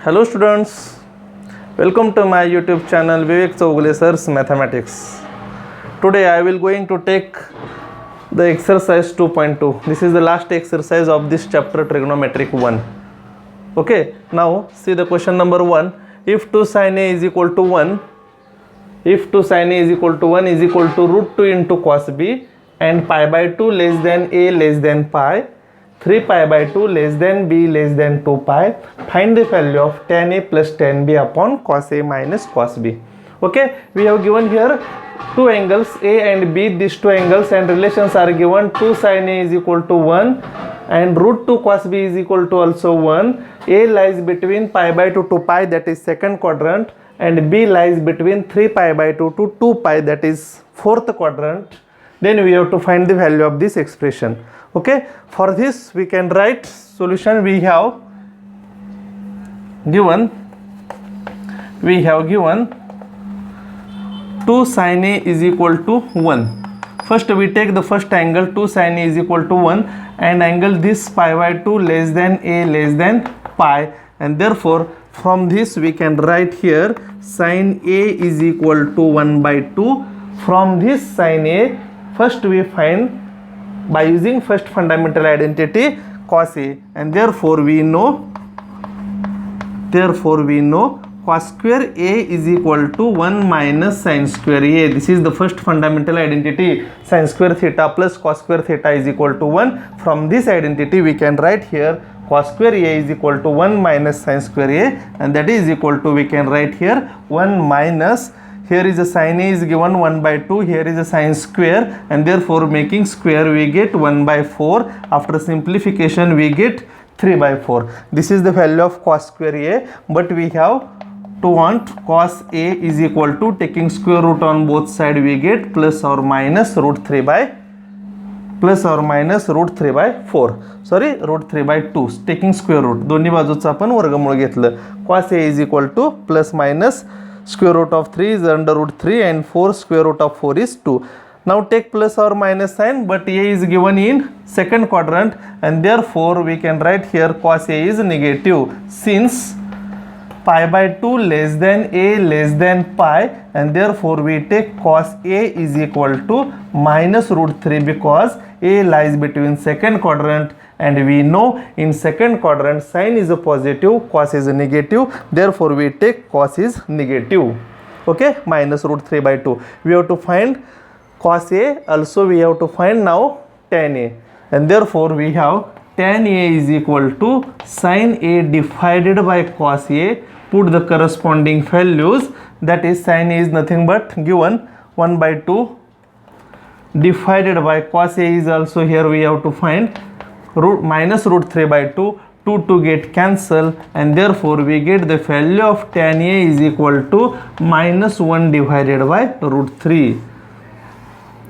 Hello students, welcome to my YouTube channel Vivek Chowgule Sir's Mathematics. Today I will going to take the exercise 2.2. This is the last exercise of this chapter trigonometric 1. Okay, now see the question number 1. If 2 sin A is equal to 1, if 2 sin A is equal to 1 is equal to root 2 into cos B and pi by 2 less than A less than pi, 3 pi by 2 less than b less than 2 pi, find the value of tan A plus tan B upon cos A minus cos B. Okay, we have given here two angles A and B, these two angles, and relations are given. 2 sin A is equal to 1 and root 2 cos B is equal to also 1. A lies between pi by 2 to pi, that is second quadrant, and B lies between 3 pi by 2 to 2 pi, that is fourth quadrant. Then we have to find the value of this expression. Okay, for this we can write solution. We have given 2 sin A is equal to 1. First we take the first angle. 2 sin A is equal to 1 and angle this pi by 2 less than A less than pi, and therefore from this we can write here sin A is equal to 1 by 2. From this sin A, first we find by using first fundamental identity cos A, and therefore we know cos square A is equal to 1 minus sin square A. This is the first fundamental identity. Sin square theta plus cos square theta is equal to 1. From this identity we can write here cos square A is equal to 1 minus sin square A, and that is equal to, we can write here 1 minus, here is a sin A is given 1 by 2, here is a sin square, and therefore making square we get 1 by 4. After simplification we get 3 by 4. This is the value of cos square A, but we have to want cos A is equal to, taking square root on both sides we get plus or minus root 3 by 4, sorry root 3 by 2, taking square root, दोन्ही बाजूचं आपण वर्गमूळ घेतलं. cos A is equal to plus minus square root of 3 is under root 3 and 4 square root of 4 is 2. Now take plus or minus sign, but A is given in second quadrant, and therefore we can write here cos A is negative, since pi by 2 less than A less than pi, and therefore we take cos A is equal to minus root 3, because A lies between second quadrant, and we know in second quadrant sin is a positive, cos is a negative, therefore we take cos is negative. Okay, minus root 3 by 2. We have to find cos A, also we have to find now tan A, and therefore we have tan A is equal to sin A divided by cos A. Put the corresponding values, that is sin A is nothing but given 1 by 2 divided by cos A is also, here we have to find minus root 3 by 2, 2 get cancel, and therefore we get the value of tan A is equal to minus 1 divided by root 3.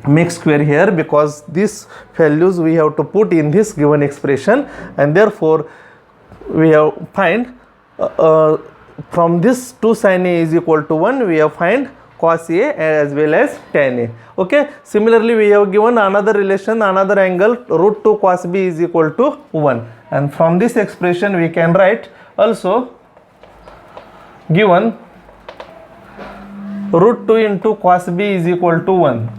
Make square here, because these values we have to put in this given expression, and therefore we have find from this 2 sin A is equal to 1, we have find cos A as well as tan A. Okay, similarly we have given another relation, another angle, root 2 cos B is equal to 1, and from this expression we can write also given root 2 into cos B is equal to 1.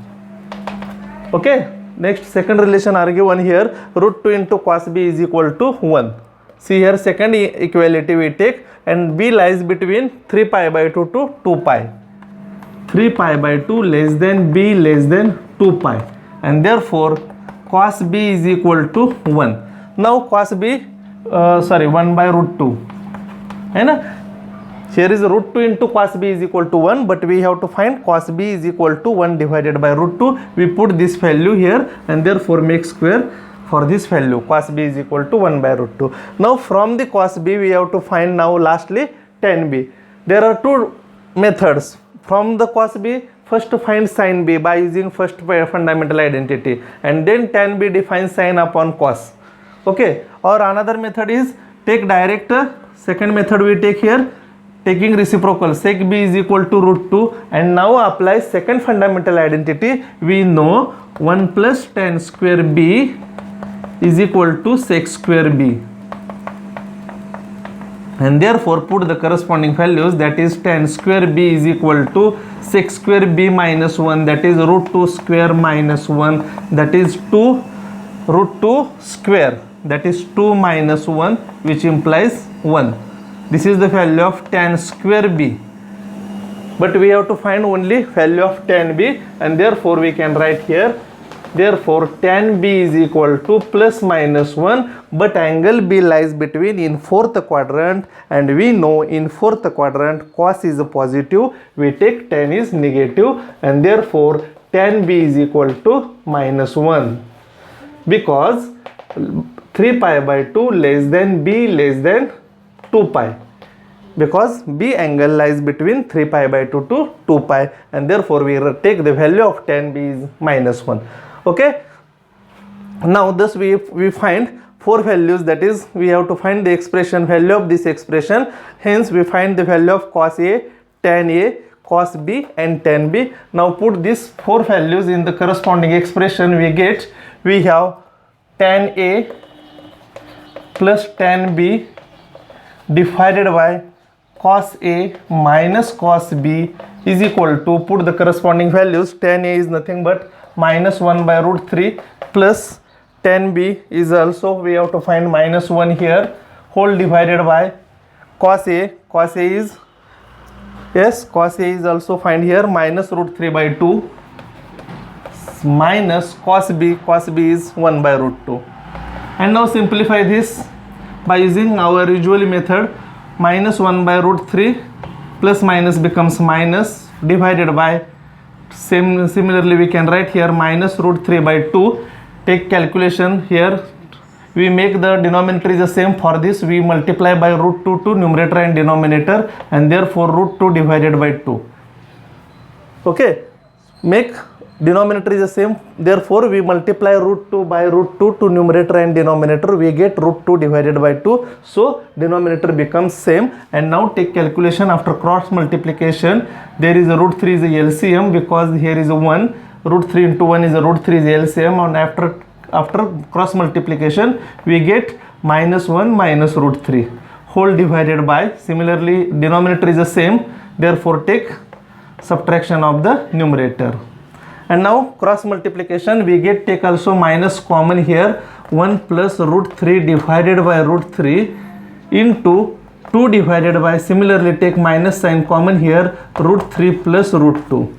Okay, next second relation are given here, root 2 into cos B is equal to 1. See here second equality we take, and B lies between 3 pi by 2 to 2 pi. 3 pi by 2 less than B less than 2 pi, and therefore cos B is equal to 1. Now cos B 1 by root 2 है ना. Here is root 2 into cos B is equal to 1, but we have to find cos B is equal to 1 divided by root 2. We put this value here, and therefore make square for this value, cos B is equal to 1 by root 2. Now from the cos B we have to find now lastly tan B. There are two methods. From the cos B, first find sin B by using first fundamental identity, and then tan B defines sin upon cos. Okay, or another method is take direct, second method we take here, taking reciprocal, sec B is equal to root 2, and now apply second fundamental identity. We know 1 plus tan square B is equal to sec square B. and therefore put the corresponding values, that is tan square b is equal to sec square b minus 1, that is root 2 square minus 1, that is 2 root 2 square, that is 2 minus 1, which implies 1. This is the value of tan square b, but we have to find only value of tan b, and therefore we can write here, therefore tan b is equal to plus minus 1, but angle b lies between in fourth quadrant, and we know in fourth quadrant cos is a positive, we take tan is negative, and therefore tan b is equal to minus 1, because 3 pi by 2 less than b less than 2 pi, because b angle lies between 3 pi by 2 to 2 pi, and therefore we take the value of tan b is minus 1. Okay, now thus we find 4 values, that is we have to find the expression value of this expression, hence we find the value of cos a, tan a, cos b and tan b. Now put these 4 values in the corresponding expression, we have tan a plus tan b divided by cos a minus cos b is equal to, put the corresponding values, tan a is nothing but minus 1 by root 3 plus tan b is also, we have to find minus 1 here, whole divided by cos a is, yes, cos a is also find here minus root 3 by 2 minus cos b is 1 by root 2. And now simplify this by using our usual method, minus 1 by root 3 plus minus becomes minus divided by, similarly we can write here minus root 3 by 2, take calculation here, we make the denominator is the same, for this we multiply by root 2 to numerator and denominator, and therefore root 2 divided by 2. Okay, make denominator is the same, therefore we multiply root 2 by root 2 to numerator and denominator, we get root 2 divided by 2, so denominator becomes same. And now take calculation after cross multiplication, there is a root 3 is a LCM, because here is a 1, root 3 into 1 is a root 3 is LCM, and after cross multiplication we get minus 1 minus root 3 whole divided by, similarly denominator is the same, therefore take subtraction of the numerator. And now cross multiplication we get, take also minus common here, 1 plus root 3 divided by root 3 into 2 divided by, similarly take minus sign common here, root 3 plus root 2.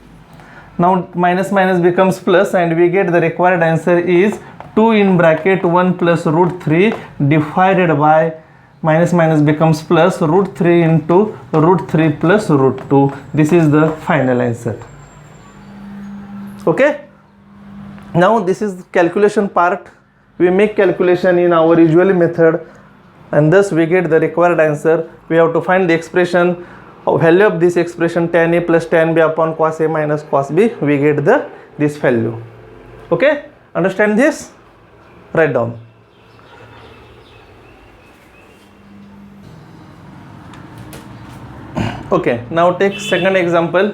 Now minus minus becomes plus, and we get the required answer is 2 in bracket 1 plus root 3 divided by, minus minus becomes plus, root 3 into root 3 plus root 2. This is the final answer. Okay, now this is calculation part, we make calculation in our usual method, and thus we get the required answer. We have to find the expression, value of this expression, tan a plus tan b upon cos a minus cos b, we get this value. Okay, understand this? Write down. Okay, now take second example.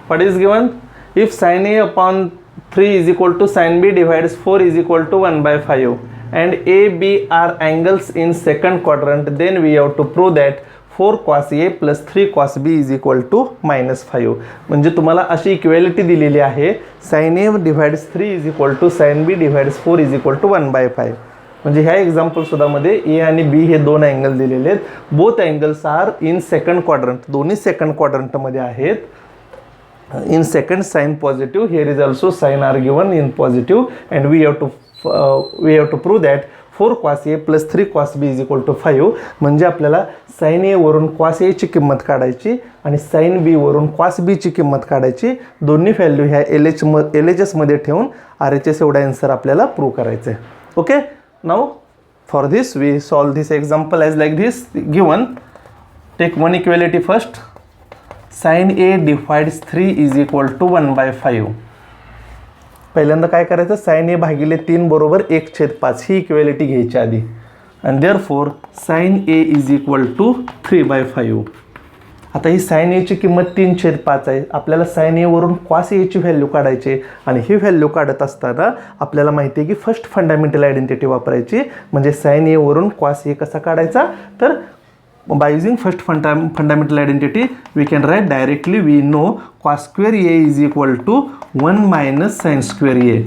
What is given? If sin a upon 3 is equal to sin b divides 4 is equal to 1 by 5, and a, b are angles in second quadrant, then we have to prove that 4 cos a plus 3 cos b is equal to minus 5. म्हणजे तुम्हाला अशी equality दिलेली आहे, sin a divides 3 is equal to sin b divides 4 is equal to 1 by 5. म्हणजे ह्या example सुद्धा मध्ये ए आणि बी हे दोन अँगल दिलेले आहेत, both angles are in second quadrant, दोन्ही सेकंड क्वाड्रंट मध्ये आहेत. In second sign positive, here is also sign are given in positive, and we have to prove that 4 cos a plus 3 cos b is equal to 5. म्हणजे आपल्याला sin a वरून cos a ची किंमत काढायची आणि sin b वरून cos b ची किंमत काढायची, दोन्ही व्हॅल्यू ह्या LHS मध्ये ठेवून RHS एवढा आन्सर आपल्याला प्रूव्ह करायचं आहे. Okay, now for this we solve this example as like this given. Take one equality first, sin a divides 3 is equal to 1 by 5. पहिल्यांदा काय करायचं, sin a भागिले 3 बरोबर 1/5 ही इक्वेलिटी घ्यायची आधी, and therefore sin a is equal to 3 by 5. आता ही sin a ची किंमत 3/5 आहे, आपल्याला sin a वरून cos a ची व्हॅल्यू काढायची, आणि ही व्हॅल्यू काढत असताना आपल्याला माहिती आहे की फर्स्ट फंडामेंटल आयडेंटिटी वापरायची. म्हणजे sin a वरून cos a कसा काढायचा, तर by using first fundamental identity, we can write directly. We know cos square A is equal to 1 minus sin square A,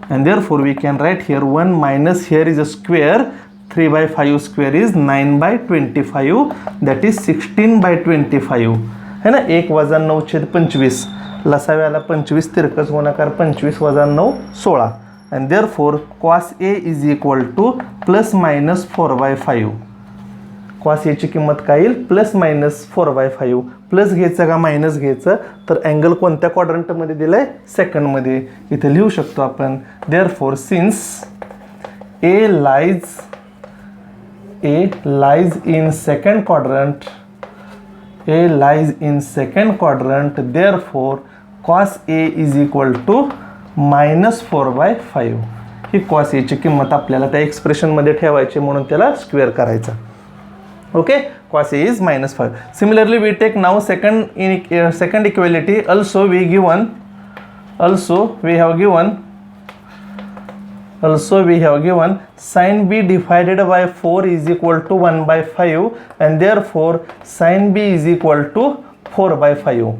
and therefore we can write here 1 minus, here is a square, 3 by 5 square is 9 by 25, that is 16 by 25 है ना. 1 वजा 9 छेद 25, लसाव्याला 25 तिरकस गुणाकार 25 वजा 9 16, and therefore cos A is equal to plus minus 4 by 5. cos A ची किंमत काय येईल, प्लस मायनस 4 बाय 5. प्लस घ्यायचं का मायनस घ्यायचं, तर अँगल कोणत्या क्वाड्रंटमध्ये दिलं आहे, सेकंडमध्ये. इथे लिहू शकतो आपण, therefore since A lies in second quadrant, therefore cos A is equal to minus 4 by 5. He cos A ची किंमत आपल्याला त्या एक्सप्रेशनमध्ये ठेवायची, म्हणून त्याला स्क्वेअर करायचा. Okay, cos A is minus 5. Similarly, we take now second equality. Also we have given sin B divided by 4 is equal to 1 by 5, and therefore sin B is equal to 4 by 5.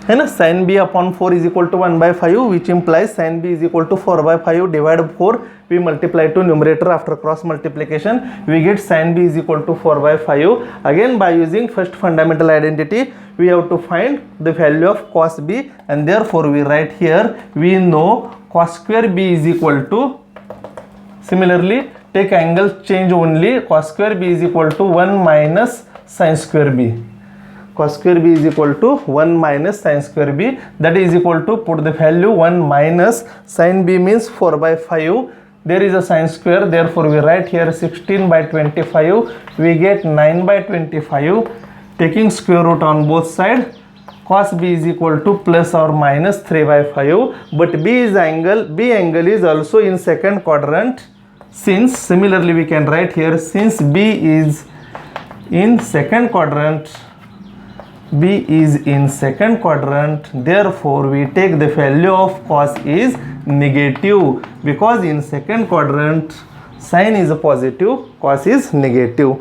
है ना, sin B upon 4 is equal to 1 by 5, which implies sin B is equal to 4 by 5 divided 4. We multiply to numerator after cross multiplication. We get sin B is equal to 4 by 5. Again, by using first fundamental identity, we have to find the value of cos B, and therefore we write here, we know cos square B is equal to, similarly take angle change only, cos square B is equal to 1 minus sin square B. Cos square B is equal to 1 minus sin square B, that is equal to, put the value 1 minus sin B means 4 by 5. There is a sin square, therefore we write here 16 by 25. We get 9 by 25. Taking square root on both sides, cos B is equal to plus or minus 3 by 5. But B angle is also in second quadrant. Since, similarly we can write here, since B is in second quadrant, therefore we take the value of cos is negative, because in second quadrant sin is a positive, cos is negative.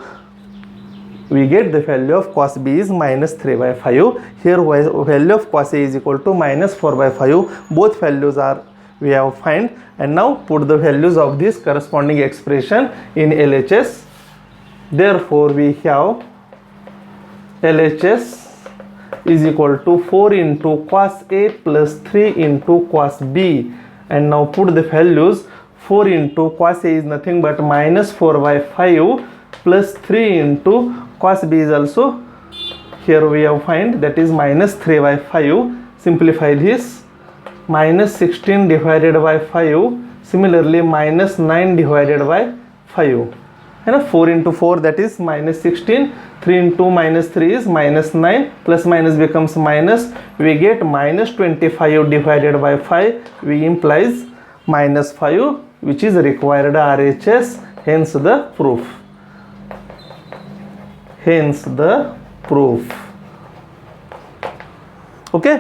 We get the value of cos B is minus 3 by 5. Here value of cos A is equal to minus 4 by 5. Both values are we have find, and now put the values of this corresponding expression in LHS. Therefore we have LHS is equal to 4 into cos A plus 3 into cos B, and now put the values. 4 into cos A is nothing but minus 4 by 5 plus 3 into cos B is also here we have find, that is minus 3 by 5. Simplify this, minus 16 divided by 5, similarly minus 9 divided by 5. है ना, 4 into 4 that is minus 16, 3 into minus 3 is minus 9, plus minus becomes minus. We get minus 25 divided by 5, we implies minus 5, which is required RHS, hence the proof. Okay.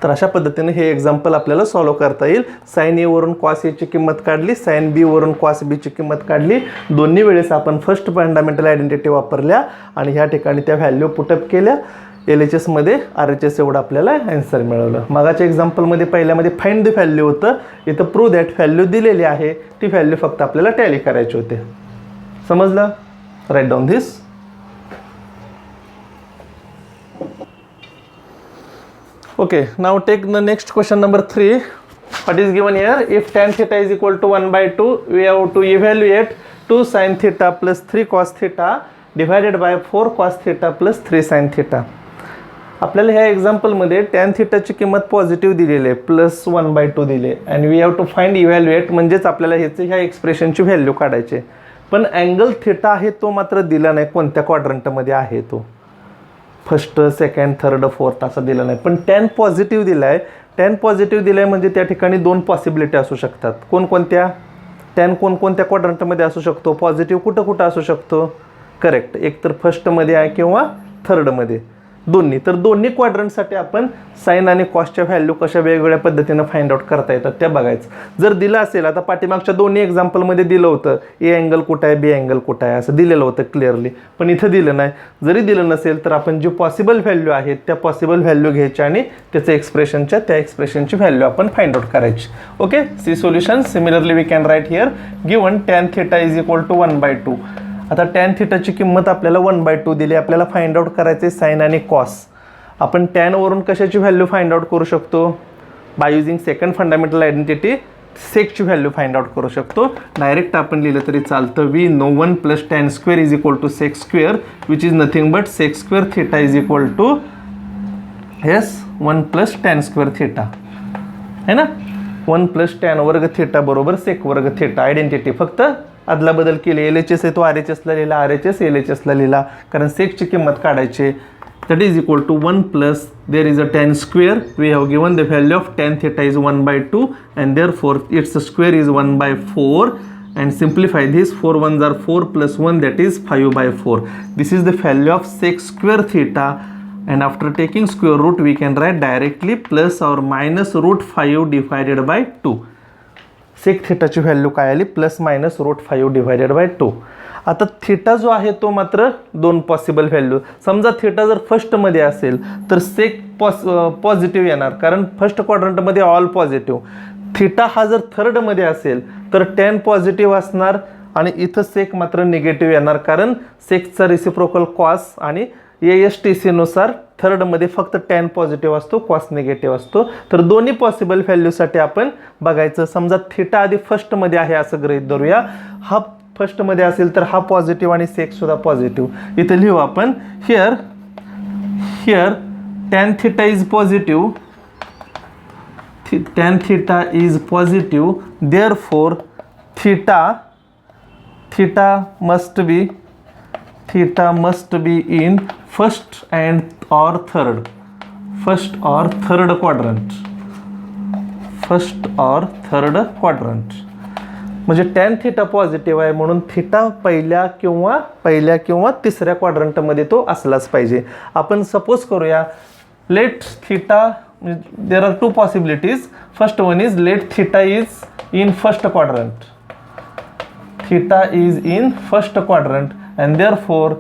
तर अशा पद्धतीने हे example आपल्याला solve करता येईल. Sign ए वरून cos A ची किंमत काढली, साइन बी वरून कॉस बी ची किंमत काढली. दोन्ही वेळेस आपण फर्स्ट फंडामेंटल आयडेंटिटी वापरल्या आणि ह्या ठिकाणी त्या व्हॅल्यू पुटअप केल्या. LHS मध्ये RHS एवढं आपल्याला आन्सर मिळवलं. मागाच्या एक्झाम्पलमध्ये पहिल्यामध्ये फाइंड द व्हॅल्यू होतं, इथं प्रूव्ह दॅट व्हॅल्यू दिलेली आहे, ती व्हॅल्यू फक्त आपल्याला टॅली करायची होते. समजलं? Write down this. Okay, now take the next question number 3. What is given here? If tan theta is equal to 1 by 2, we have to evaluate 2 sin theta plus 3 cos theta divided by 4 cos theta plus 3 sin theta. आपल्याला ह्या एक्झाम्पलमध्ये tan थीटाची किंमत positive दिलेली आहे, plus 1 by 2 दिले, and we have to find evaluate, म्हणजेच आपल्याला ह्या एक्सप्रेशनची value काढायची. पण अँगल थीटा आहे तो मात्र दिला नाही, कोणत्या क्वाड्रंटमध्ये आहे तो, फर्स्ट सेकंड थर्ड फोर्थ असा दिला नाही. पण टॅन पॉझिटिव्ह दिला आहे. टॅन पॉझिटिव्ह दिला आहे म्हणजे त्या ठिकाणी दोन पॉसिबिलिटी असू शकतात. कोणकोणत्या? टॅन कोणकोणत्या क्वाड्रंटमध्ये असू शकतो, पॉझिटिव्ह कुठं कुठं असू शकतो? करेक्ट, एक तर फर्स्टमध्ये आहे किंवा थर्डमध्ये. दोन्ही. तर दोन्ही क्वाड्रंटसाठी आपण साईन आणि कॉसच्या व्हॅल्यू कशा वेगवेगळ्या पद्धतीनं फाइंड आउट करता येतात त्या बघायचं. जर दिलं असेल, आता पाठीमागच्या दोन्ही एक्झाम्पलमध्ये दिलं होतं ए अँगल कुठं आहे, बी अँगल कुठं आहे असं दिलेलं होतं क्लिअरली, पण इथं दिलं नाही. जरी दिलं नसेल तर आपण जी पॉसिबल व्हॅल्यू आहेत त्या पॉसिबल व्हॅल्यू घ्यायच्या आणि त्याचं त्या एक्सप्रेशनची व्हॅल्यू आपण फाइंड आउट करायची. Okay, see solution. Similarly we can write here given tan θ is equal to 1/2. आता tan θची किंमत आपल्याला 1/2 दिली. आपल्याला फाइंड आउट करायचे साइन आणि कॉस. आपण tan वरून कशाची व्हॅल्यू फाइंड आउट करू शकतो? By using second fundamental identity सेकची व्हॅल्यू फाइंड आउट करू शकतो. डायरेक्ट आपण लिहिलं तरी चालतं. We know 1 + tan square is equal to sec square which is nothing but sec square θ is equal to 1 + tan square θ है ना. 1 + tan वर्ग θ बरोबर sec वर्ग θ. आयडेंटिटी फक्त अदला बदल केली. LHS आहे तो RHSला लिहिला, RHS LHSला लिहिला, कारण सेकची किंमत काढायची. that is equal to 1 plus there is a tan square. We have given the value of tan theta is 1/2 and therefore its square is 1/4, and simplify this. 4 ones are 4 plus 1, that is 5/4. This is the value of sec square theta, and after taking square root we can write directly plus or minus √5 divided by 2. Sec थिटाची value काय आली? +- √5 / 2. आता theta जो आहे तो मात्र दोन possible value. समजा theta जर फर्स्टमध्ये असेल तर सेक पॉझिटिव्ह येणार, कारण फर्स्ट क्वाड्रंटमध्ये ऑल पॉझिटिव्ह. थिटा हा जर थर्डमध्ये असेल तर tan पॉझिटिव्ह असणार आणि इथं सेक मात्र निगेटिव्ह येणार, कारण सेकचा रेसिप्रोकल कॉस आणि ASTC नुसार थर्डमध्ये फक्त tan पॉझिटिव्ह असतो, कॉस निगेटिव्ह असतो. तर दोन्ही पॉसिबल व्हॅल्यूसाठी आपण बघायचं. समजा थिटा आधी फर्स्टमध्ये आहे असं गृहीत धरूया. हा फर्स्टमध्ये असेल तर हा पॉझिटिव्ह आणि सेक सुद्धा पॉझिटिव्ह. इथं लिहू आपण here tan θ is positive, tan θ is positive, therefore theta must be in first or third quadrant. म्हणजे tan θ पॉझिटिव्ह आहे म्हणून थिटा पहिल्या किंवा तिसऱ्या क्वाड्रंटमध्ये तो असलाच पाहिजे. आपण सपोज करूया, let theta, there are 2 possibilities. First one is let theta is in first quadrant and therefore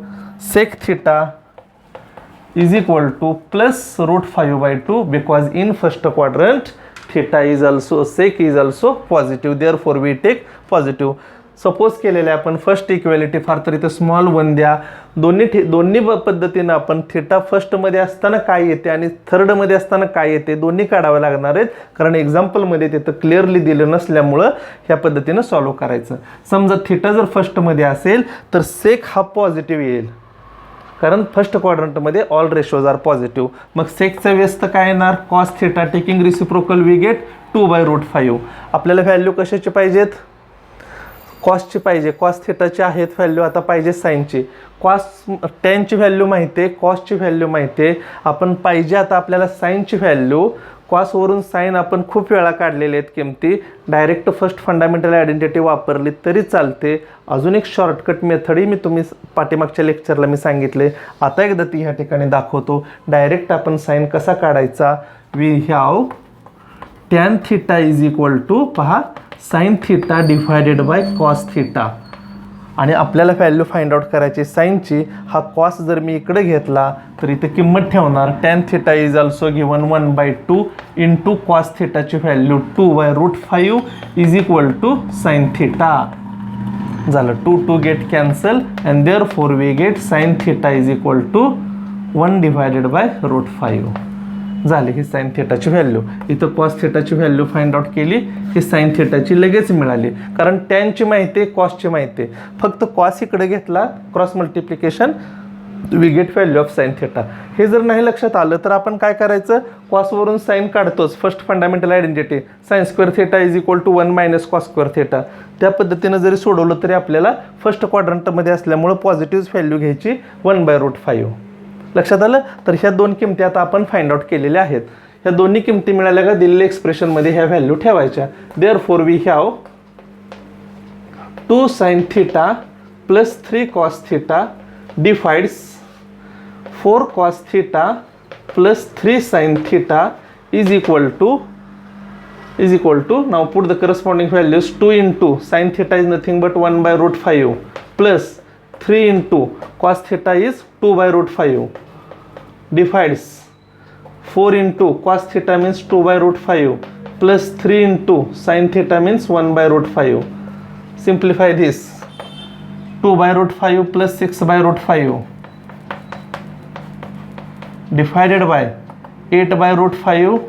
sec theta is equal to plus √5/2 because in first quadrant theta is also, sec is also positive, therefore we take positive. Suppose केलेले आपण first equality फार तर इथं small 1 द्या. दोन्ही पद्धतीनं आपण theta फर्स्टमध्ये असताना काय येते आणि थर्डमध्ये असताना काय येते दोन्ही काढावे लागणार आहेत, कारण एक्झाम्पलमध्ये तिथं क्लिअरली दिलं नसल्यामुळं ह्या पद्धतीनं सॉल्व्ह करायचं. समजा थिटा जर फर्स्टमध्ये असेल तर सेक हा पॉझिटिव्ह येईल, कारण फर्स्ट क्वाड्रंटमध्ये ऑल रेशोज आर पॉझिटिव्ह. मग सेकचा व्यस्त काय येणार? Cos theta taking reciprocal we get 2/√5. आपल्याला व्हॅल्यू कशाची पाहिजेत? कॉसची पाहिजे. कॉस थिटाची आहेत व्हॅल्यू, आता पाहिजे साईनची. टॅनची व्हॅल्यू माहिती आहे, कॉसची व्हॅल्यू माहिती आहे. आपण पाहिजे आता आपल्याला साईनची व्हॅल्यू. कॉसवरून साईन आपण खूप वेळा काढलेले आहेत किमती. डायरेक्ट फर्स्ट फंडामेंटल आयडेंटिटी वापरली तरी चालते. अजून एक शॉर्टकट मेथडही मी पाठीमागच्या लेक्चरला मी सांगितले, आता एकदा ती ह्या ठिकाणी दाखवतो. डायरेक्ट आपण साईन कसा काढायचा? We have tan θ is equal to, पहा, sin θ डिवायडेड बाय cos θ. आणि आपल्याला व्हॅल्यू फाइंड आउट करायची साईनची. हा कॉस जर मी इकडे घेतला तर इथे किंमत ठेवणार. tan θ is also given 1/2 into cos θची value 2/√5 is equal to sin θ. झालं, 2 get cancel and therefore we get sin θ is equal to 1/√5. झाली ही साइन थिटाची व्हॅल्यू. इथं कॉस थिटाची व्हॅल्यू फाइंड आउट केली, ही साइन थिटाची लगेच मिळाली, कारण टॅनची माहिती आहे, कॉसची माहिती आहे. फक्त कॉस इकडे घेतला, cross multiplication, we get value of sine theta. हे जर नाही लक्षात आलं तर आपण काय करायचं? कॉसवरून साइन काढतोच, first fundamental identity. Sine square theta is equal to 1 - cos square theta. त्या पद्धतीनं जरी सोडवलं तरी आपल्याला फर्स्ट क्वाड्रंटमध्ये असल्यामुळं पॉझिटिव्ह व्हॅल्यू घ्यायची 1/√5. लक्षात आलं? तर ह्या दोन किमती आता आपण फाइंड आउट केलेल्या आहेत. ह्या दोन्ही किमती मिळाल्या का दिलेल्या एक्सप्रेशनमध्ये ह्या व्हॅल्यू ठेवायच्या. Therefore we have 2 sin θ + 3 cos θ divides 4 cos θ plus 3 sin theta is equal to now put the corresponding values. 2 into sin theta is nothing but 1 by root 5 plus 3 into cos theta is 2 by root 5 divides 4 into cos theta means 2 by root 5 plus 3 into sin theta means 1 by root 5. Simplify this. 2 by root 5 plus 6 by root 5 divided by 8 by root 5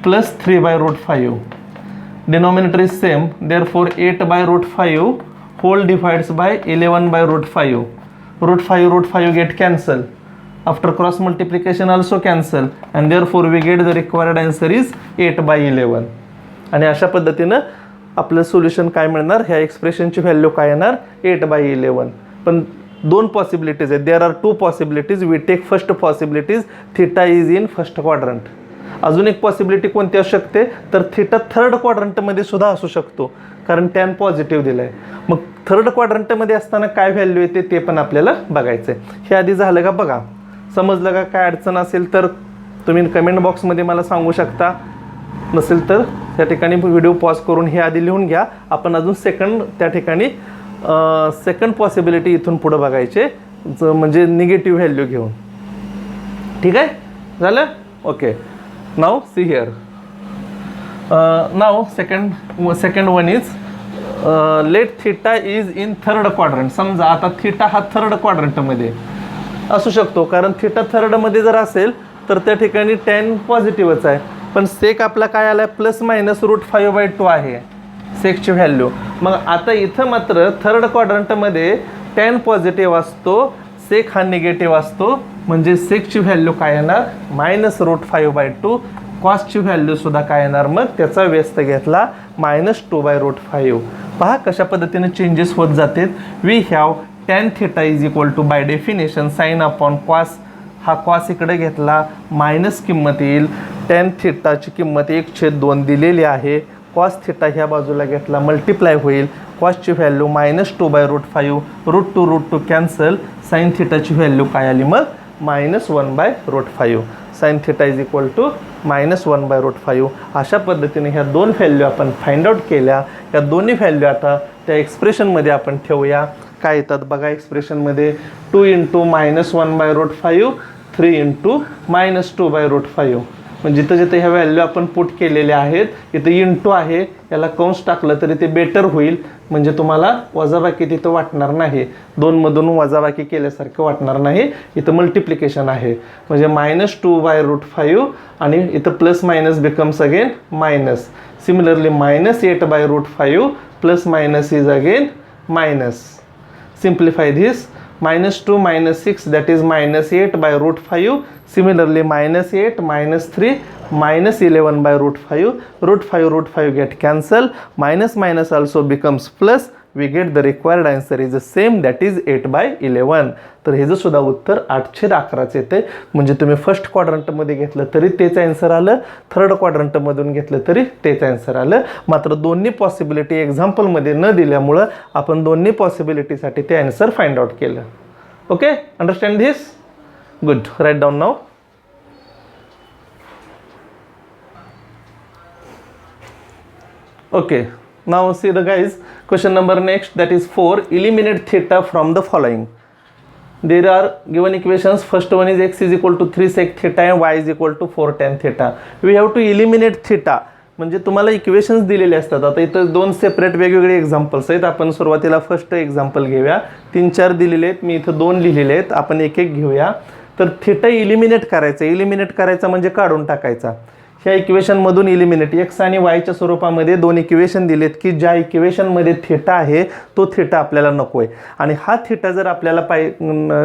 plus 3 by root 5. Denominator is same, therefore 8 by root 5 whole divides by 11 by root 5. Root 5 get cancelled. After cross multiplication also cancel, and therefore we get the required answer is 8 by 11. आणि अशा पद्धतीनं आपलं solution काय मिळणार, ह्या एक्सप्रेशनची value काय येणार 8 by 11. पण दोन पॉसिबिलिटीज आहेत. There are two possibilities. We take first possibilities theta is in first quadrant. अजून एक पॉसिबिलिटी कोणती असू शकते तर थिटा थर्ड क्वाड्रंटमध्ये सुद्धा असू शकतो, कारण टॅन पॉझिटिव्ह दिलं आहे. मग थर्ड क्वाड्रंटमध्ये असताना काय व्हॅल्यू येते ते पण आपल्याला बघायचं आहे. हे आधी झालं का बघा, समजलं का? काय अडचण असेल तर तुम्ही कमेंट बॉक्समध्ये मला सांगू शकता, नसेल तर त्या ठिकाणी व्हिडिओ पॉज करून हे आधी लिहून घ्या. आपण अजून त्या ठिकाणी सेकंड पॉसिबिलिटी इथून पुढं बघायचे, म्हणजे निगेटिव्ह व्हॅल्यू घेऊन. ठीक आहे, झालं? Okay. Now see here. Now second one is let theta is in third quadrant. समजा आता थिटा हा थर्ड क्वाड्रंटमध्ये असू शकतो, कारण थिटा थर्डमध्ये जर असेल तर त्या ठिकाणी टॅन पॉझिटिव्हच आहे. पण सेक आपला काय आला आहे प्लस मायनस रूट 5/2 आहे सेकची व्हॅल्यू. मग आता इथं मात्र थर्ड क्वाड्रंटमध्ये टॅन पॉझिटिव्ह असतो, सेक हा निगेटिव्ह असतो, म्हणजे सेकची व्हॅल्यू काय येणार मायनस रूट 5/2. कॉसची व्हॅल्यू सुद्धा काय येणार मग त्याचा व्यस्त घेतला -2/5. पहा कशा पद्धतीने चेंजेस होत जातात. We have tan theta is equal to by definition sine upon cos. हा कॉस इकडे घेतला, मायनस किंमत येईल. टॅन थिटाची किंमत 1/2 दिलेली आहे. कॉस थिटा ह्या बाजूला घेतला, मल्टिप्लाय होईल. कॉसची value -2/5. Root two cancel. Sine थिटाची व्हॅल्यू काय आली मग -1/5. Sine theta is equal to -1/5. अशा पद्धतीने ह्या दोन व्हॅल्यू आपण फाइंड आउट केल्या. या दोन्ही व्हॅल्यू आता त्या एक्सप्रेशनमध्ये आपण ठेवूया. काय येतात बघा एक्सप्रेशनमध्ये. 2 × -1/5, 3 × -2/5. म्हणजे जिथं ह्या व्हॅल्यू आपण पुट केलेल्या आहेत, इथं इंटू आहे, याला कंस टाकलं तरी ते बेटर होईल, म्हणजे तुम्हाला वजाबाकी तिथं वाटणार नाही. 2मधून वजाबाकी केल्यासारखं वाटणार नाही. इथं मल्टिप्लिकेशन आहे, म्हणजे -2/5 आणि इथं plus minus becomes again minus. Similarly -8/5 plus minus is again minus. Simplify this. -2 - 6 that is -8/5. Similarly -8 - 3 -11/5. Root 5 get cancel. Minus also becomes plus. We get the required answer is the same, that is 8/11. तर हे सुद्धा उत्तर 8/11 येते. म्हणजे तुम्ही first क्वाड्रंटमध्ये घेतलं तरी तेच आन्सर आलं, थर्ड क्वाड्रंटमधून घेतलं तरी तेच आन्सर आलं. मात्र दोन्ही पॉसिबिलिटी एक्झाम्पलमध्ये न दिल्यामुळं आपण दोन्ही पॉसिबिलिटीसाठी ते आन्सर फाइंड आउट केलं. Okay, understand this? Good. Write down now. Okay, now see the guys, question number next, that is 4. Eliminate theta from the following. There are given equations. First one is x is equal to 3 sec theta and y is equal to 4 tan theta. We have to eliminate theta. म्हणजे तुम्हाला equations दिलेले असतात. आता इथं दोन separate वेगवेगळे examples आहेत. आपण सुरुवातीला फर्स्ट एक्झाम्पल घेऊया. 3-4 दिलेले आहेत, मी इथं 2 लिहिलेले आहेत. आपण एक एक घेऊया. तर थीटा इलिमिनेट करायचा. इलिमिनेट करायचा म्हणजे काढून टाकायचा. ह्या इक्वेशनमधून इलिमिनेट एक्स आणि वायच्या स्वरूपामध्ये 2 इक्वेशन दिलेत की ज्या इक्वेशनमध्ये थीटा आहे तो थीटा आपल्याला नको आहे. आणि हा थीटा जर आपल्याला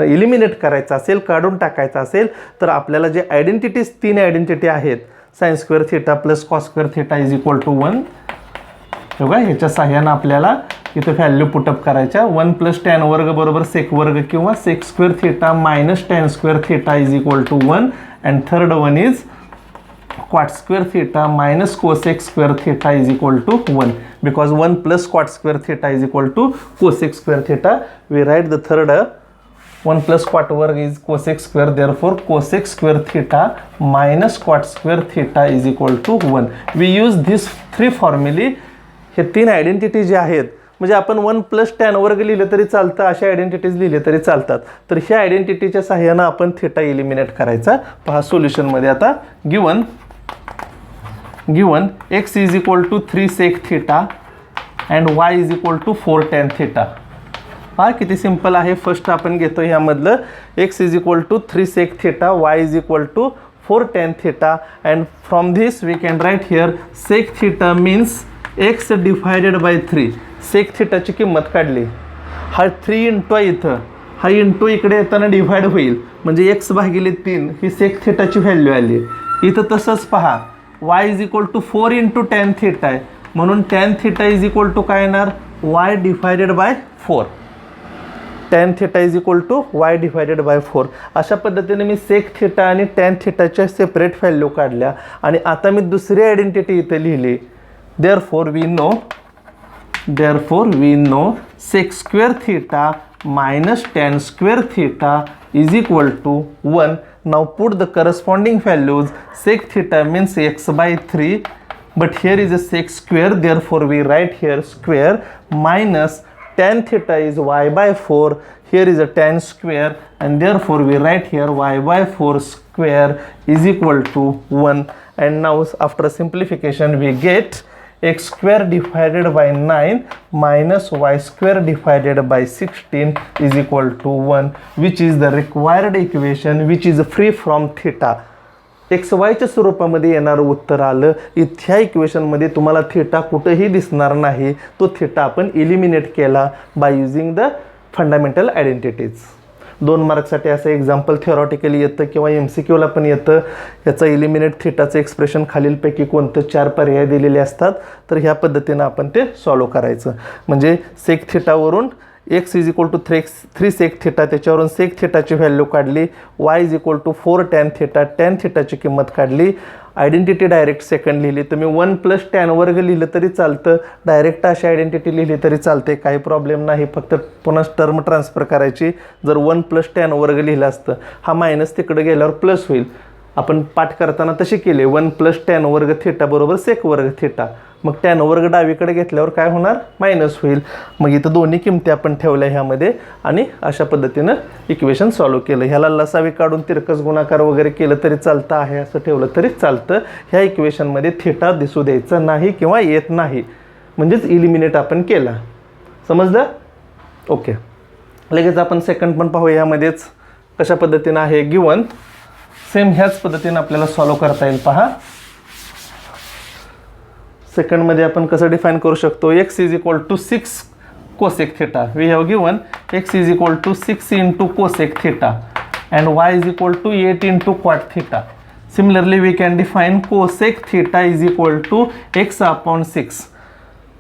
इलिमिनेट करायचा असेल, काढून टाकायचा असेल, तर आपल्याला जे आयडेंटिटीज 3 आयडेंटिटी आहेत, sine square theta plus cos square theta is equal to 1. बघा ह्याच्या सहाय्यानं आपल्याला इथं व्हॅल्यू पुटअप करायच्या. 1 + tan वर्ग बरोबर सेक वर्ग किंवा sec square theta minus tan square theta is equal to 1. And third one is cot square theta minus cosec square theta is equal to 1, because 1 plus cot square theta is equal to cosec square theta. We write the third 1 plus cot वर्ग is cosec square, therefore cosec square theta minus cot square theta is equal to 1. We use these 3 formulae. हे 3 identity जे आहेत म्हणजे आपण 1 plus tan वर्ग लिहिलं तरी चालतं, अशा आयडेंटिटीज लिहिले तरी चालतात. तर ह्या आयडेंटिटीच्या सहाय्यानं आपण थीटा एलिमिनेट करायचा. पहा सोल्युशनमध्ये आता given x is equal to 3 sec theta and y is equal to 4 tan theta. पहा किती सिंपल आहे. फर्स्ट आपण घेतो ह्यामधलं x is equal to 3 sec theta, y is equal to 4 tan theta, and from this we can write here sec theta means x divided by 3. sec theta ची किंमत काढली. हा 3 into आहे इथं, हा इंटू इकडे येताना डिव्हाइड होईल म्हणजे x भागिले 3 ही sec theta ची व्हॅल्यू आली. इथं तसंच पहा y is equal to 4 into tan theta आहे म्हणून tan theta is equal to काय येणार y divided by 4. tan theta is equal to y divided by 4. अशा पद्धतीने मी sec theta आणि tan thetaच्या सेपरेट व्हॅल्यू काढल्या आणि आता मी दुसरी आयडेंटिटी इथे लिहिली. therefore we know sec square theta minus tan square theta is equal to 1. Now put the corresponding values. Sec theta means x by 3, but here is a sec square, therefore we write here square, minus tan theta is y by 4, here is a tan square, and therefore we write here y by 4 square is equal to 1. And now after simplification we get x square divided by 9 minus y square divided by 16 is equal to 1, which is the required equation which is free from theta. X वायच्या स्वरूपामध्ये येणारं उत्तर आलं. इथ्या इक्वेशनमध्ये तुम्हाला theta कुठेही दिसणार नाही. तो थीटा आपण इलिमिनेट केला by using the fundamental identities. 2 मार्क्ससाठी असं एक्झाम्पल थिओरॉटिकली येतं किंवा MCQला पण येतं. याचा इलिमिनेट थीटाचं एक्सप्रेशन खालीलपैकी कोणतं 4 पर्याय दिलेले असतात. तर ह्या पद्धतीनं आपण ते सॉल्व करायचं. म्हणजे सेक थीटावरून x is equal to 3 sec theta, त्याच्यावरून सेक थीटाची व्हॅल्यू काढली. y is equal to 4 tan theta, tan थीटाची किंमत काढली. आयडेंटिटी डायरेक्ट सेकंड लिहिली. तुम्ही 1 प्लस टॅन वर्ग लिहिलं तरी चालतं, डायरेक्ट अशी आयडेंटिटी लिहिली तरी चालते, काही प्रॉब्लेम नाही. फक्त पुन्हा टर्म ट्रान्सफर करायची. जर 1 प्लस टॅन वर्ग लिहिलं असतं, हा मायनस तिकडे गेल्यावर प्लस होईल. आपण पाठ करताना तसे केले. 1 प्लस टॅन वर्ग थीटा बरोबर सेक वर्ग थीटा. मग टॅन वर्ग डावीकडे घेतल्यावर काय होणार मायनस होईल. मग इथं दोन्ही किमती आपण ठेवल्या ह्यामध्ये आणि अशा पद्धतीनं इक्वेशन सॉल्व केलं. ह्याला लसावी काढून तिरकस गुणाकार वगैरे केलं तरी चालतं आहे, असं ठेवलं तरी चालतं. ह्या इक्वेशनमध्ये थीटा दिसू द्यायचं नाही किंवा येत नाही, म्हणजेच इलिमिनेट आपण केला. समजलं? ओके. लगेच आपण सेकंड पण पाहूया. ह्यामध्येच कशा पद्धतीनं आहे गिवन. सेम ह्याच पद्धतीनं आपल्याला सॉल्व करता येईल. पहा सेकंडमध्ये आपण कसं डिफाईन करू शकतो. x is equal to 6 cosec theta. We have given x is equal to 6 into cosec theta and y is equal to 8 into cot theta. Similarly we can define cosec theta is equal to x upon 6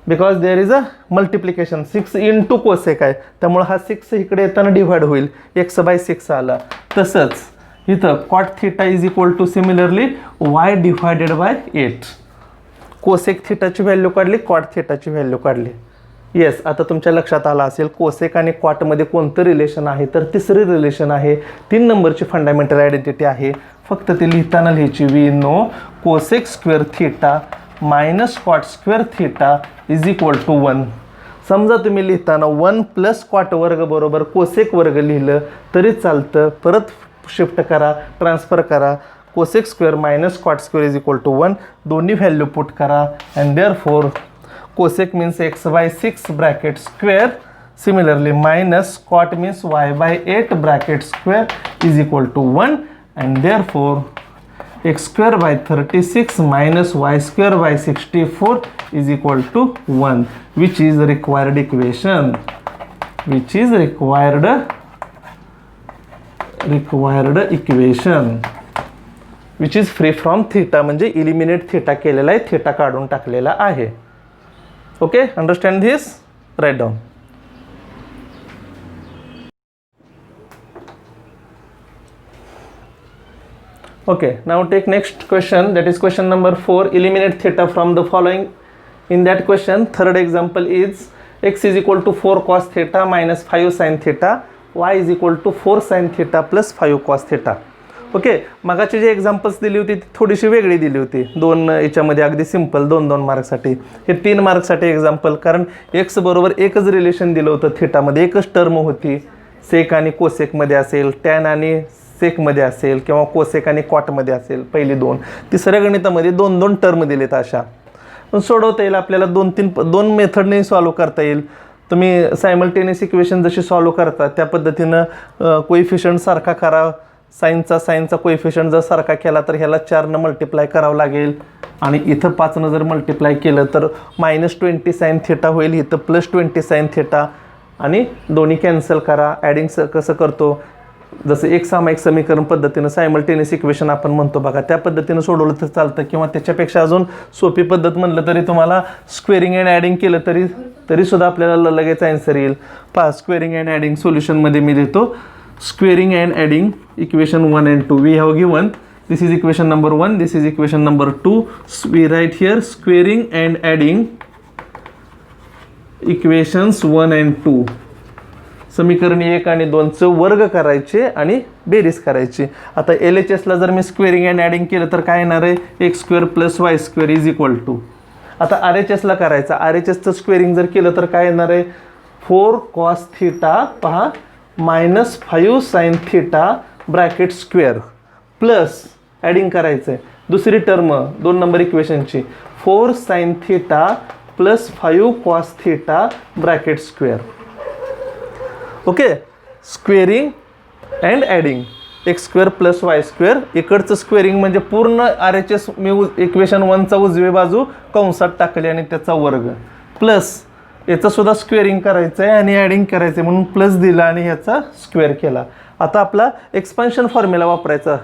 because there is a multiplication. 6 into cosec आहे त्यामुळे हा 6 इकडे येताना divide होईल, x by 6 आला. तसंच इथं cot theta is equal to similarly y divided by 8. Cosec थीटाची व्हॅल्यू काढली, क्वाट थीटाची व्हॅल्यू काढली. येस, आता तुमच्या लक्षात आलं असेल कोसेक आणि क्वाटमध्ये कोणतं रिलेशन आहे. तर तिसरी रिलेशन आहे, 3 नंबरची फंडामेंटल आयडेंटिटी आहे. फक्त ते लिहिताना लिहायची. We know cosec square theta minus cot square theta is equal to 1. समजा तुम्ही लिहिताना 1 प्लस क्वाट वर्ग बरोबर कोसेक वर्ग लिहिलं तरी चालतं. परत शिफ्ट करा, ट्रान्सफर करा. Cosec square minus cot square is equal to 1. दोन्ही व्हॅल्यू पुट करा and therefore cosec means x by 6 bracket square. Similarly minus cot means y by 8 bracket square is equal to 1 and therefore x square by 36 minus y square by 64 is equal to 1, which is required equation. Which is required equation which is free from theta. म्हणजे eliminate theta केलेला आहे, theta काढून टाकलेला आहे. Okay, understand this. Write down. Okay, now take next question, that is question number 4. Eliminate theta from the following. In that question, third example is x is equal to 4 cos theta minus 5 sin theta, y is equal to 4 sine theta plus 5 cos theta. Okay, मगाची जी examples दिली होती ती थोडीशी वेगळी दिली होती, 2 याच्यामध्ये अगदी सिम्पल 2-2 मार्कसाठी. हे 3 मार्कसाठी एक्झाम्पल, कारण एक्स बरोबर एकच रिलेशन दिलं होतं थिटामध्ये, एकच टर्म होती. सेक आणि कोसेकमध्ये असेल, टॅन आणि सेकमध्ये असेल, किंवा कोसेक आणि कॉटमध्ये असेल पहिली 2. तिसऱ्या गणितामध्ये 2-2 टर्म दिलेत अशा. पण सोडवता येईल आपल्याला, 2 मेथडने सॉल्व्ह करता येईल. तुम्ही सायमल्टेनियस इक्वेशन जशी सॉल्व्ह करता त्या पद्धतीनं कोइफिशियंट सारखा करा. साईनचा कोइफिशियंट जर सारखा केला तर ह्याला 4 मल्टिप्लाय करावं लागेल, आणि इथं 5 जर मल्टिप्लाय केलं तर -20 साइन थिटा होईल, इथं +20 साइन थिटा, आणि दोन्ही कॅन्सल करा. ॲडिंग कसं करतो, जसं एक सामायिक समीकरण पद्धतीनं सायमल्टेनियस इक्वेशन आपण म्हणतो बघा, त्या पद्धतीनं सोडवलं तर चालतं. किंवा त्याच्यापेक्षा अजून सोपी पद्धत म्हणलं तरी तुम्हाला स्क्वेअरिंग अँड ॲडिंग केलं तरी सुद्धा आपल्याला लगेच आन्सर येईल. पहा, स्क्वेअरिंग अँड ॲडिंग सोल्युशनमध्ये मी देतो. Squaring and adding equation 1 and 2 we have given. This is equation number 1, this is equation number 2. We write here squaring and adding equations 1 and 2. समीकरण 1 आणि 2चं वर्ग करायचे आणि बेरीज करायची. आता LHSला जर मी स्क्वेअरिंग अँड ॲडिंग केलं तर काय येणार आहे, x² + y² is equal to. आता RHSला करायचं, RHSचं स्क्वेअरिंग जर केलं तर काय येणार आहे, 4 cos थिटा, पहा, -5 sine theta bracket square, plus adding करायचं आहे दुसरी टर्म 2 नंबर इक्वेशनची, 4 sine theta plus 5 cos theta bracket square. Okay, squaring and adding x² + y². इकडचं स्क्वेअरिंग म्हणजे पूर्ण RHS मी इक्वेशन 1चा उजवी बाजू कंसात टाकली आणि त्याचा वर्ग, प्लस याचं सुद्धा स्क्वेअरिंग करायचं आहे आणि ॲडिंग करायचं आहे म्हणून प्लस दिला आणि ह्याचा स्क्वेअर केला. आता आपला एक्सपान्शन फॉर्म्युला वापरायचा.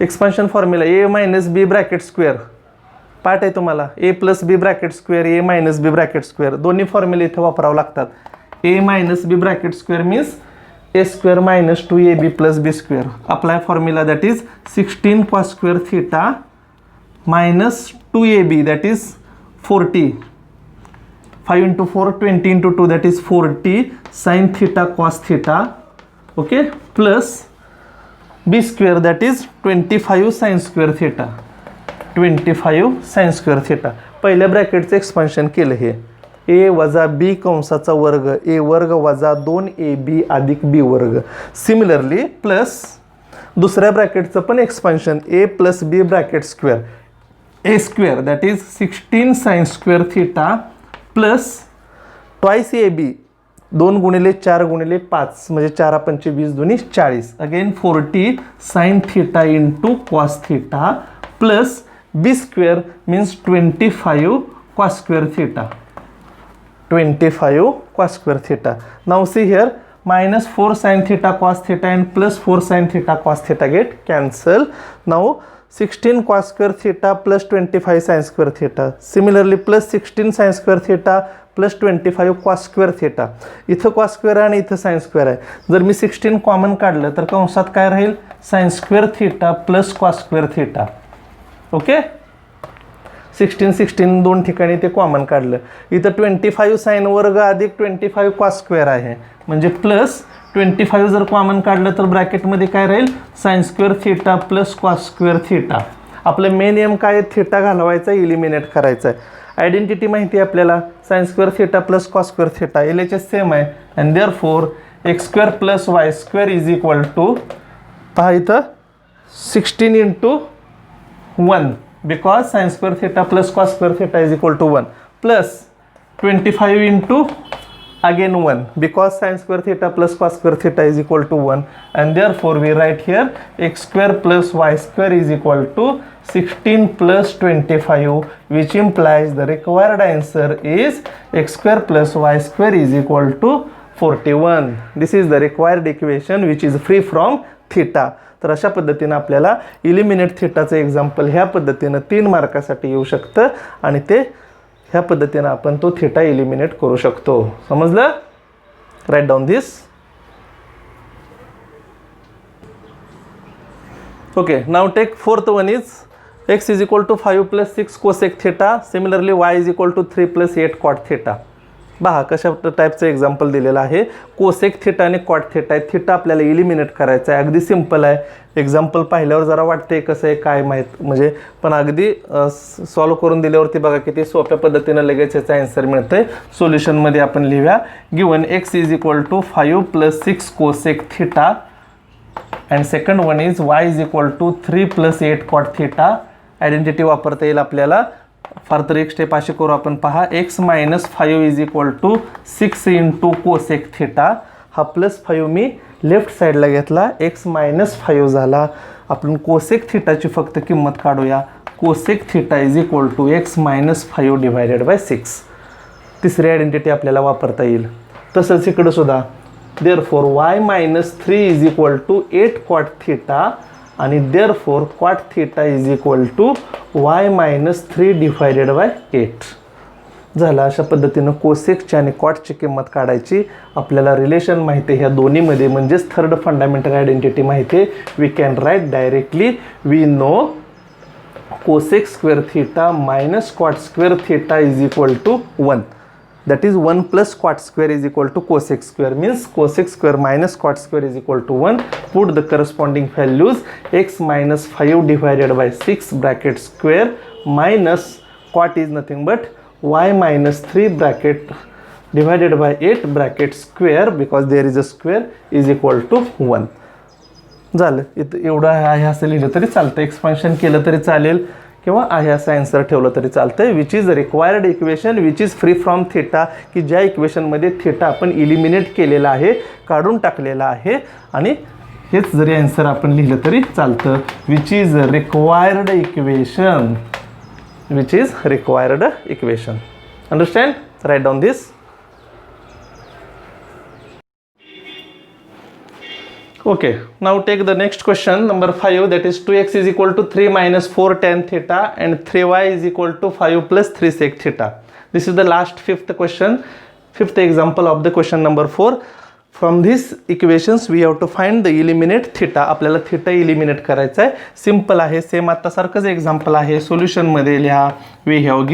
Expansion formula a - b bracket square पाठ आहे तुम्हाला, a + b bracket square, a - b bracket square, दोन्ही फॉर्म्युले इथे वापरावं लागतात. a - b bracket square means a² - 2ab + b². Apply formula, that is 16 cos² theta -2ab, that is 40. 5 × 4 20 × 2 that is 40 sin theta cos theta, okay, plus b² that is 25 sin² theta, 25 sin² theta. पहिल्या ब्रॅकेटचं expansion केलं हे a - b कंसाचा वर्ग, a² - 2ab + b². Similarly plus दुसऱ्या ब्रॅकेटचं पण expansion, a + b bracket square, a² that is 16 sin² theta plus twice ab, 2 × 4 × 5 म्हणजे 4 × 5 20 2 40, again 40 sin theta into cos theta plus b² means 25 cos² theta, 25 cos² theta. Now see here -4 sin theta cos theta and +4 sin theta cos theta get cancel. Now 16 cos² theta plus 25 sin² theta. Similarly plus 16 sin² theta plus 25 cos² theta. इथं cos² आणि इथं sin² आहे. जर मी 16 common काढलं तर कंसात काय राहील, sin² theta plus cos² theta. Okay, 16 दोन ठिकाणी ते कॉमन काढलं. इथं 25 sin वर्ग अधिक 25 cos² आहे म्हणजे प्लस 25 जर कॉमन काढलं तर ब्रॅकेटमध्ये काय राहील, sin² theta plus cos² theta. आपलं मेन एम काय आहे, थिटा घालवायचा, इलिमिनेट करायचा आहे. आयडेंटिटी माहिती आहे आपल्याला, sin² theta plus cos² theta, LHS same आहे. And therefore x² + y² is equal to, पहा इथं 16 × 1 because sin² theta plus cos² theta is equal to 1 plus 25 × again 1 because sin² theta plus cos² theta is equal to 1, and therefore we write here x² plus y² is equal to 16 plus 25, which implies the required answer is x² plus y² is equal to 41. This is the required equation which is free from theta. तर अशा पद्धतीने आपल्याला eliminate थिटाचं example ह्या पद्धतीनं 3 मार्कासाठी येऊ शकतं आणि ते ह्या पद्धतीनं आपण तो थिटा इलिमिनेट करू शकतो. समजलं? Write down this. Okay, now take fourth one is x is equal to 5 + 6 cosec theta. Similarly y is equal to 3 + 8 cot theta. पहा कशा टाईपचं एक्झाम्पल दिलेलं आहे. कोसेक थिटा आणि कॉट थिटा आहे. थिटा आपल्याला इलिमिनेट करायचं आहे. अगदी सिम्पल आहे. एक्झाम्पल पाहिल्यावर जरा वाटते कसं आहे काय माहीत म्हणजे, पण अगदी सॉल्व करून दिल्यावरती बघा किती सोप्या पद्धतीनं लगेच याचा आन्सर मिळतं आहे. सोल्युशनमध्ये आपण लिहूया given x is equal to 5 + 6 cosec theta and second one is y is equal to 3 + 8 cot theta. Identity वापरता येईल आपल्याला. फार तर एक स्टेप अशी करू आपण. पहा x - 5 is equal to 6 × cosec theta. हा +5 मी लेफ्ट साईडला घेतला, x - 5 झाला. आपण कोसेक थिटाची फक्त किंमत काढूया. Cosec theta is equal to x - 5 / 6. तिसरी आयडेंटिटी आपल्याला वापरता येईल. तसंच इकडं सुद्धा therefore y - 3 is equal to 8 cot theta आणि therefore cot theta is equal to y - 3 / 8 झाला. अशा पद्धतीनं कोसेकची आणि कॉटची किंमत काढायची. आपल्याला रिलेशन माहिती आहे ह्या दोन्हीमध्ये, म्हणजेच थर्ड फंडामेंटल आयडेंटिटी माहिती आहे. We can write directly we know cosec square theta minus cot square theta is equal to 1. That is 1 + cot square is equal to cosec square, means cosec square minus cot square is equal to 1. Put the corresponding values. X - 5 / 6 bracket square minus cot is nothing but y - 3 bracket divided by 8 bracket square, because there is a square, is equal to 1. झालं. इथं एवढं आहे असं लिहिलं तरी चालतं. Expansion केलं तरी चालेल किंवा आहे असं आन्सर ठेवलं तरी चालतं. Which is required equation which is free from theta, की ज्या इक्वेशनमध्ये थिटा आपण इलिमिनेट केलेला आहे, काढून टाकलेला आहे. आणि हेच जरी आन्सर आपण लिहिलं तरी चालतं. Which is required equation, which is required equation. Understand? Write down this. Okay, now take the next question, number 5, that is 2x is equal to 3 - 4 tan theta and 3y is equal to 5 + 3 sec theta. This is the last fifth example of the question number 4. From these equations we have to find the eliminate theta. आपल्याला theta eliminate करायचा आहे. Simple आहे, same आता सारखंच example आहे. सोल्युशनमध्ये लिहा. we have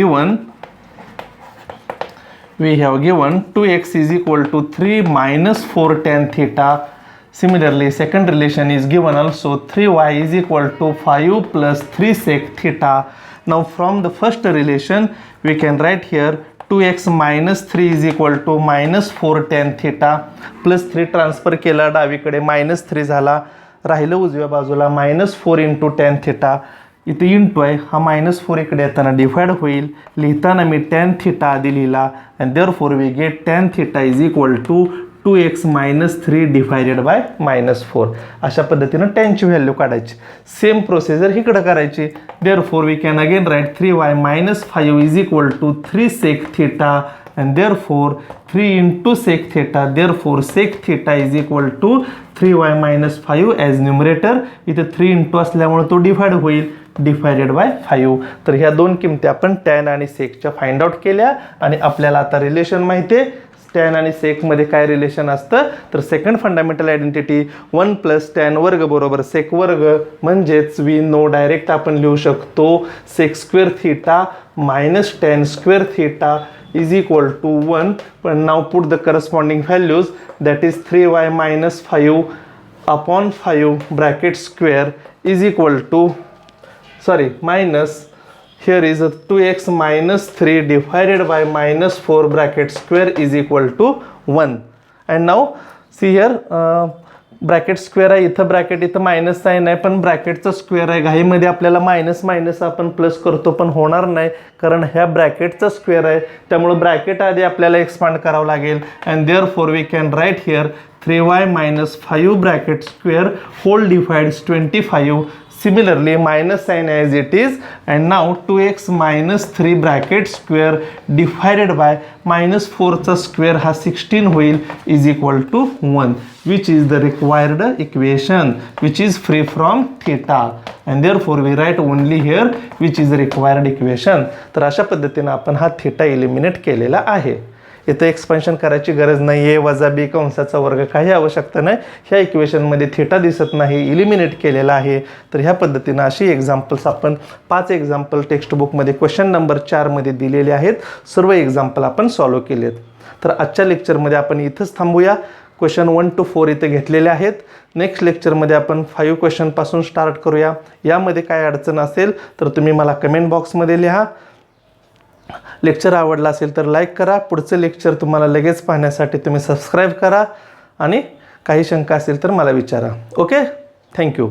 given 2x is equal to 3 - 4 tan theta. Similarly, second relation is given also 3y is equal to 5 + 3 sec theta. Now from the first relation we can write here 2x - 3 is equal to -4 tan theta. +3 transfer केला डावीकडे, -3 झाला. राहिलं उजव्या बाजूला -4 × tan theta. इथे into आहे, हा -4 इकडे येताना डिवाइड होईल. लिहिताना मी tan theta आधी लिहिला and therefore we get tan theta is equal to 2x - 3 divided by -4. अशा पद्धतीनं टॅनची व्हॅल्यू काढायची. सेम प्रोसिजर इकडं करायची. Therefore we can again write 3y - 5 is equal to 3 sec theta and therefore 3 × sec theta. Therefore sec theta is equal to 3y - 5 as numerator. इथे 3 × असल्यामुळे तो divide होईल, डिवायडेड बाय 5. तर ह्या दोन किमती आपण टॅन आणि सेकच्या फाइंड आउट केल्या. आणि आपल्याला आता रिलेशन माहिती आहे. टॅन आणि सेकमध्ये काय रिलेशन असतं, तर सेकंड फंडामेंटल आयडेंटिटी 1 + tan वर्ग बरोबर सेक वर्ग, म्हणजेच वी नो डायरेक्ट आपण लिहू शकतो sec square theta minus tan square theta is equal to 1. पण now put the corresponding values, that is 3y - 5 upon 5 bracket square is equal to minus. Here is a 2x - 3 divided by -4 bracket square is equal to 1. And now see here bracket square आहे, इथं bracket, इथं minus sine आहे, पण ब्रॅकेटचं square आहे. घाईमध्ये आपल्याला minus आपण plus करतो, पण होणार नाही कारण ह्या ब्रॅकेटचा स्क्वेअर आहे. त्यामुळे ब्रॅकेट आधी आपल्याला एक्सपांड करावं लागेल. And therefore we can write here 3y - 5 bracket square whole divides 25. Similarly, minus sign as it is, and now 2x - 3 bracket square divided by -4 चा square हा 16 होईल is equal to 1, which is the required equation which is free from theta, and therefore we write only here which is the required equation. तर अशा पद्धतीने आपण हा theta eliminate केलेला आहे. इथे एक्सपेन्शन करायची गरज नाही आहे. वजा बी कंसाचा वर्ग काही आवश्यकता नाही. ह्या इक्वेशनमध्ये थीटा दिसत नाही, इलिमिनेट केलेला आहे. तर ह्या पद्धतीनं अशी एक्झाम्पल्स आपण 5 एक्झाम्पल टेक्स्टबुकमध्ये क्वेश्चन नंबर 4 मध्ये दिलेले आहेत. सर्व एक्झाम्पल आपण सॉल्व्ह केलेत. तर आजच्या लेक्चरमध्ये आपण इथंच थांबूया. क्वेश्चन 1 to 4 इथे घेतलेले आहेत. नेक्स्ट लेक्चरमध्ये आपण 5 क्वेश्चनपासून स्टार्ट करूया. यामध्ये काय अडचण असेल तर तुम्ही मला कमेंट बॉक्समध्ये लिहा. लेक्चर आवडला असेल तर लाईक करा. पुढचं लेक्चर तुम्हाला लगेच पाहण्यासाठी तुम्ही सबस्क्राईब करा आणि काही शंका असेल तर मला विचारा. Okay, thank you.